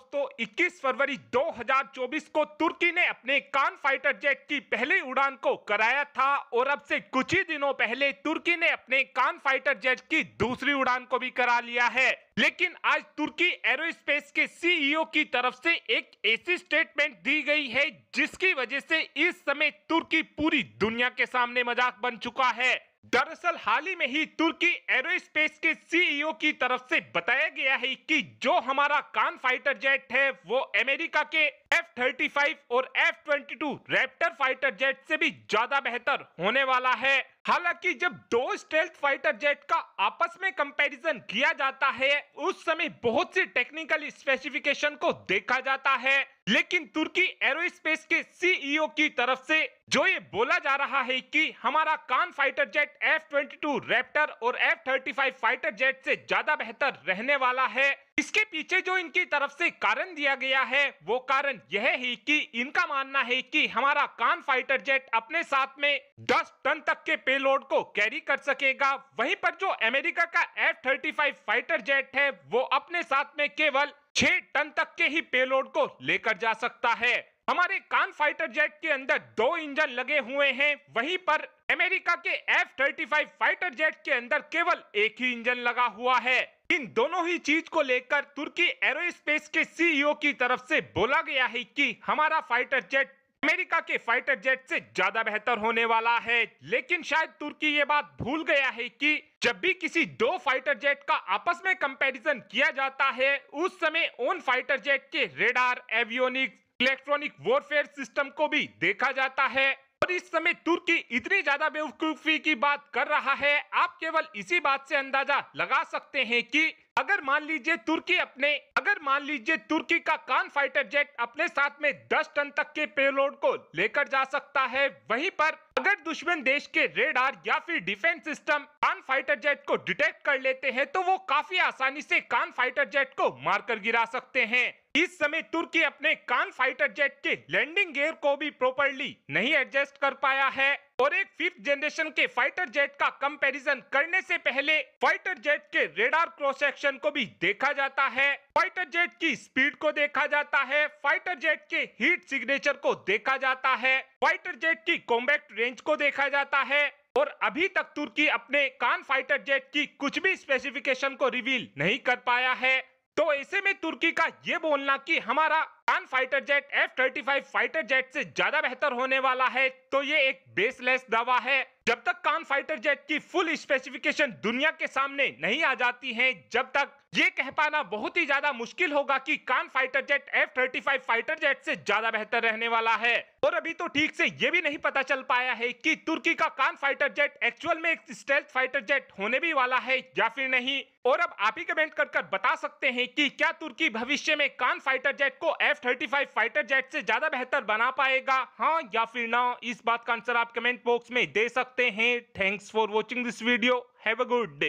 दोस्तों 21 फरवरी 2024 को तुर्की ने अपने कान फाइटर जेट की पहली उड़ान को कराया था और अब से कुछ ही दिनों पहले तुर्की ने अपने कान फाइटर जेट की दूसरी उड़ान को भी करा लिया है। लेकिन आज तुर्की एरोस्पेस के सीईओ की तरफ से एक ऐसी स्टेटमेंट दी गई है जिसकी वजह से इस समय तुर्की पूरी दुनिया के सामने मजाक बन चुका है। दरअसल हाल ही में ही तुर्की एरोस्पेस के सीईओ की तरफ से बताया गया है कि जो हमारा कान फाइटर जेट है वो अमेरिका के F-35 और F-22 रैप्टर फाइटर जेट से भी ज्यादा बेहतर होने वाला है। हालांकि जब दो स्टेल्थ फाइटर जेट का आपस में कंपैरिजन किया जाता है उस समय बहुत सी टेक्निकल स्पेसिफिकेशन को देखा जाता है, लेकिन तुर्की एरोस्पेस के सीईओ की तरफ से जो ये बोला जा रहा है कि हमारा Kaan fighter jet F-22 Raptor और F-35 फाइटर जेट से ज्यादा बेहतर रहने वाला है, इसके पीछे जो इनकी तरफ से कारण दिया गया है वो कारण यह है कि इनका मानना है कि हमारा कान फाइटर जेट अपने साथ में 10 टन तक के पेलोड को कैरी कर सकेगा, वहीं पर जो अमेरिका का F-35 फाइटर जेट है वो अपने साथ में केवल 6 टन तक के ही पेलोड को लेकर जा सकता है। हमारे कान फाइटर जेट के अंदर 2 इंजन लगे हुए हैं, वहीं पर अमेरिका के F-35 फाइटर जेट के अंदर केवल एक ही इंजन लगा हुआ है। इन दोनों ही चीज को लेकर तुर्की एरोस्पेस के सीईओ की तरफ से बोला गया है कि हमारा फाइटर जेट अमेरिका के फाइटर जेट से ज्यादा बेहतर होने वाला है। लेकिन शायद तुर्की ये बात भूल गया है कि जब भी किसी दो फाइटर जेट का आपस में कंपैरिजन किया जाता है उस समय उन फाइटर जेट के radar, avionics, electronic warfare system को भी देखा जाता है। और इस समय तुर्की इतनी ज्यादा बेवकूफी की बात कर रहा है, आप केवल इसी बात से अंदाजा लगा सकते हैं कि अगर मान लीजिए तुर्की का कान फाइटर जेट अपने साथ में 10 टन तक के पेलोड को लेकर जा सकता है, वहीं पर अगर दुश्मन देश के रेडार या फिर डिफेंस सिस्टम कान फाइटर जेट को डिटेक्ट कर लेते हैं तो वो काफी आसानी से कान फाइटर जेट को मारकर गिरा सकते हैं। इस समय तुर्की अपने कान फाइटर जेट के लैंडिंग गियर को भी प्रॉपर्ली नहीं एडजस्ट कर पाया है और एक 5th जनरेशन के फाइटर जेट का कंपैरिजन करने से पहले फाइटर जेट के रेडार क्रॉस सेक्शन को भी देखा जाता है, फाइटर जेट की स्पीड को देखा जाता है, फाइटर जेट के हीट सिग्नेचर को देखा जाता है, फाइटर जेट की कॉम्बैट रेंज को देखा जाता है और अभी तक तुर्की अपने कान फाइटर जेट की कुछ भी स्पेसिफिकेशन को रिवील नहीं कर पाया है। तो ऐसे में तुर्की का ये बोलना कि हमारा Kaan fighter jet F-35 fighter jet से ज्यादा बेहतर होने वाला है तो ये एक बेसलेस दावा है। जब तक कान फाइटर जेट की फुल स्पेसिफिकेशन दुनिया के सामने नहीं आ जाती है, जब तक ये कह पाना बहुत ही ज्यादा मुश्किल होगा कि Kaan fighter jet F-35 fighter jet से ज्यादा बेहतर रहने वाला है। और अभी तो ठीक से ये भी नहीं पता चल पाया है कि तुर्की का कान फाइटर जेट एक्चुअल में एक स्टेल्थ फाइटर जेट होने भी वाला है या फिर नहीं। और अब आप ही कमेंट कर बता सकते हैं कि क्या तुर्की भविष्य में कान फाइटर जेट को F-35 फाइटर जेट से ज्यादा बेहतर बना पाएगा, हाँ या फिर ना? इस बात का आंसर आप कमेंट बॉक्स में दे सकते हैं। Thanks for watching this video, have a good day.